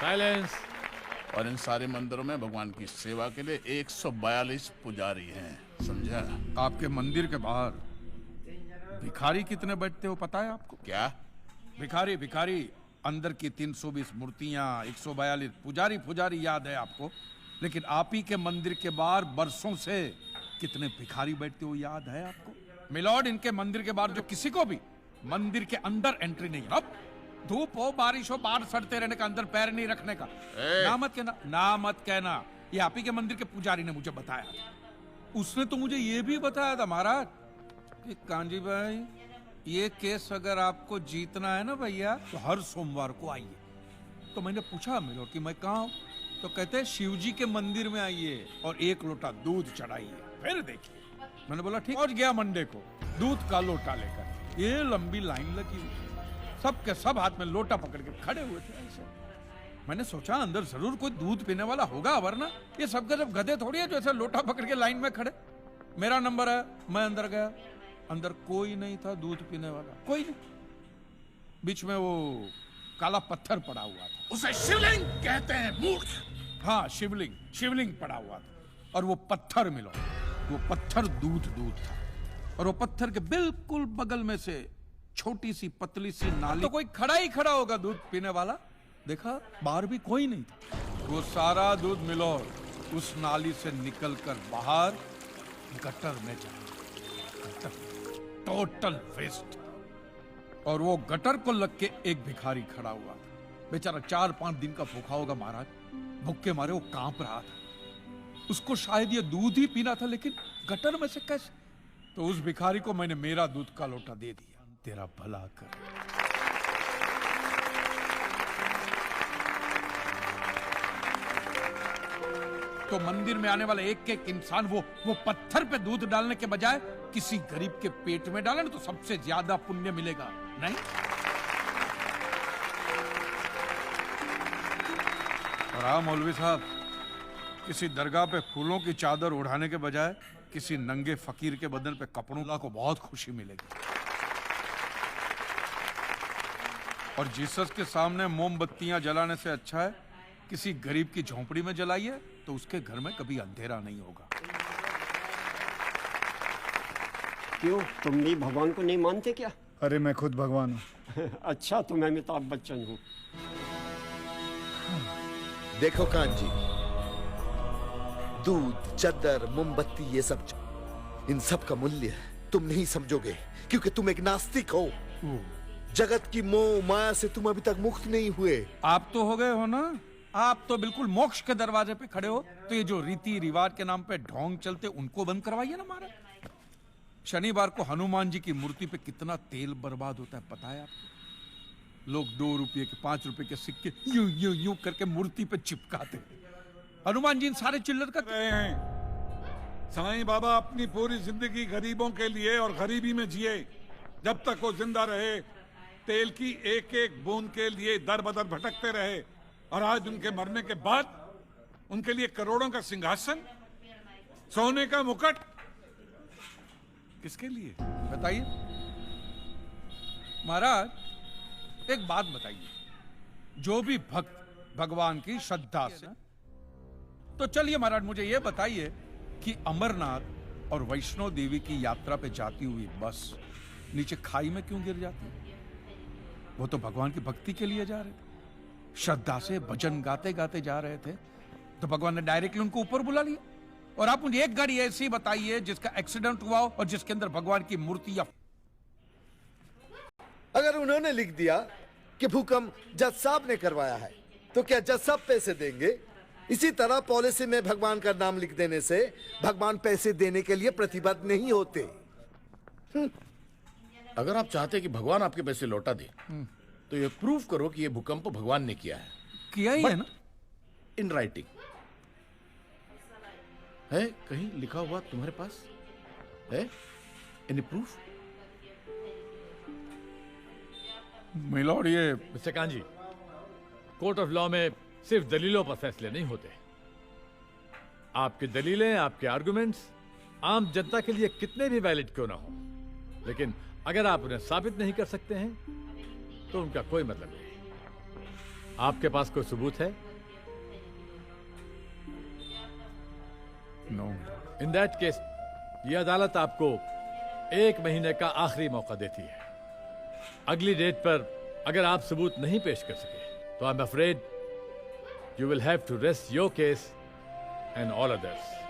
Silence. और इन सारे मंदिरों में भगवान की सेवा के लिए 142 पुजारी हैं, समझा? आपके मंदिर के बाहर भिखारी कितने बैठते हो पता है आपको? क्या? भिखारी भिखारी अंदर की 320 मूर्तियां, 142 पुजारी याद है आपको, लेकिन आप ही के मंदिर के बाहर बरसों से कितने भिखारी बैठते हो याद है आपको? मिलॉर्ड, इनके मंदिर के बाहर जो किसी को भी मंदिर के अंदर एंट्री नहीं है। अब धूप हो बारिश हो बाहर सड़ते रहने का, अंदर पैर नहीं रखने का। ना मत कहना, ये आप ही के मंदिर के पुजारी ने मुझे बताया था। उसने तो मुझे ये भी बताया था महाराज कि कांजी भाई, ये केस अगर आपको जीतना है ना भैया, तो हर सोमवार को आइए। तो मैंने पूछा मिलो कि मैं कहाँ हूँ, तो कहते हैं शिव जी के मंदिर में आइए और 1 लोटा दूध चढ़ाइए, फिर देखिए। मैंने बोला ठीक। पहुंच गया मंडे को दूध का लोटा लेकर। ये लंबी लाइन लगी हुई, सबके सब हाथ में लोटा पकड़ के खड़े हुए थे ऐसे। मैंने सोचा अंदर जरूर कोई दूध पीने वाला होगा, वरना ये सबके सब गधे थोड़ी है जो ऐसे लोटा पकड़ के लाइन में खड़े। मेरा नंबर है, मैं अंदर गया, अंदर कोई नहीं था दूध पीने वाला, कोई नहीं। बीच में वो काला पत्थर पड़ा हुआ था। उसे शिवलिंग कहते हैं, मूर्ख। हाँ, शिवलिंग पड़ा हुआ था। और वो पत्थर मिलो, वो पत्थर दूध था। और वो पत्थर के बिल्कुल बगल में से छोटी सी पतली सी नाली, तो कोई खड़ा होगा दूध पीने वाला। देखा बाहर भी कोई नहीं था। वो सारा दूध मिलो उस नाली से निकलकर बाहर गटर में जा, टोटल वेस्ट। और वो गटर को लग के एक भिखारी खड़ा हुआ था, बेचारा 4-5 दिन का भूखा होगा महाराज, भूख के मारे वो कांप रहा था। उसको शायद ये दूध ही पीना था, लेकिन गटर में से कैसे? तो उस भिखारी को मैंने मेरा दूध का लोटा दे दिया। तेरा भला कर। तो मंदिर में आने वाला एक इंसान वो पत्थर पे दूध डालने के बजाय किसी गरीब के पेट में डाले ना, तो सबसे ज्यादा पुण्य मिलेगा, नहीं? और हाँ मौलवी साहब, किसी दरगाह पे फूलों की चादर उड़ाने के बजाय किसी नंगे फकीर के बदन पे कपड़ों को बहुत खुशी मिलेगी। और जीसस के सामने मोमबत्तियां जलाने से अच्छा है किसी गरीब की झोंपड़ी में जलाइए, तो उसके घर में कभी अंधेरा नहीं होगा। क्यों, तुम भी भगवान को नहीं मानते क्या? अरे मैं खुद भगवान हूँ। अच्छा, तो मैं अमिताभ बच्चन हूँ। देखो कान जी, दूध, चद्दर, मोमबत्ती, ये सब इन सब का मूल्य तुम नहीं समझोगे, क्योंकि तुम एक नास्तिक हो। जगत की मोह माया से तुम अभी तक मुक्त नहीं हुए। आप तो हो गए हो ना, आप तो बिल्कुल मोक्ष के दरवाजे पे खड़े हो। तो ये जो रीति रिवाज के नाम पे ढोंग चलते, उनको बंद करवाइए ना महाराज। शनिवार को हनुमान जी की मूर्ति पे कितना तेल बर्बाद होता है पता है आपको? लोग 2 रुपये के 5 रुपए के सिक्के यूं यूं यूं करके मूर्ति पे चिपकाते। हनुमान जी इन सारे चिल्लर का रहे हैं। साईं बाबा अपनी पूरी जिंदगी गरीबों के लिए और गरीबी में जिए। जब तक वो जिंदा रहे तेल की एक एक बूंद के लिए दर बदर भटकते रहे, और आज उनके मरने के बाद उनके लिए करोड़ों का सिंहासन, सोने का मुकुट, किसके लिए बताइए महाराज? एक बात बताइए, जो भी भक्त भगवान की श्रद्धा से, तो चलिए महाराज मुझे ये बताइए कि अमरनाथ और वैष्णो देवी की यात्रा पे जाती हुई बस नीचे खाई में क्यों गिर जाती है? वो तो भगवान की भक्ति के लिए जा रहे थे, श्रद्धा से भजन गाते गाते जा रहे थे, तो भगवान ने डायरेक्टली उनको ऊपर बुला लिया। और आप मुझे एक गाड़ी ऐसी बताइए जिसका एक्सीडेंट हुआ हो और जिसके अंदर भगवान की मूर्ति या... अगर उन्होंने लिख दिया कि भूकंप जज साहब ने करवाया है, तो क्या जज साहब पैसे देंगे? इसी तरह पॉलिसी में भगवान का नाम लिख देने से भगवान पैसे देने के लिए प्रतिबद्ध नहीं होते। अगर आप चाहते कि भगवान आपके पैसे लौटा दे, तो ये प्रूव करो कि ये भूकंप भगवान ने किया है। किया ही है ना, इन राइटिंग है, कहीं लिखा हुआ तुम्हारे पास है? Any proof? मिलॉर्ड, ये mister kanji, court of law में सिर्फ दलीलों पर फैसले नहीं होते। आपकी दलीलें, आपके आर्गुमेंट्स आम जनता के लिए कितने भी वैलिड क्यों ना हो, लेकिन अगर आप उन्हें साबित नहीं कर सकते हैं तो उनका कोई मतलब नहीं। आपके पास कोई सबूत है? नो। इन दैट केस ये अदालत आपको 1 महीने का आखिरी मौका देती है। अगली डेट पर अगर आप सबूत नहीं पेश कर सके तो I am afraid you will have to rest your case and all others.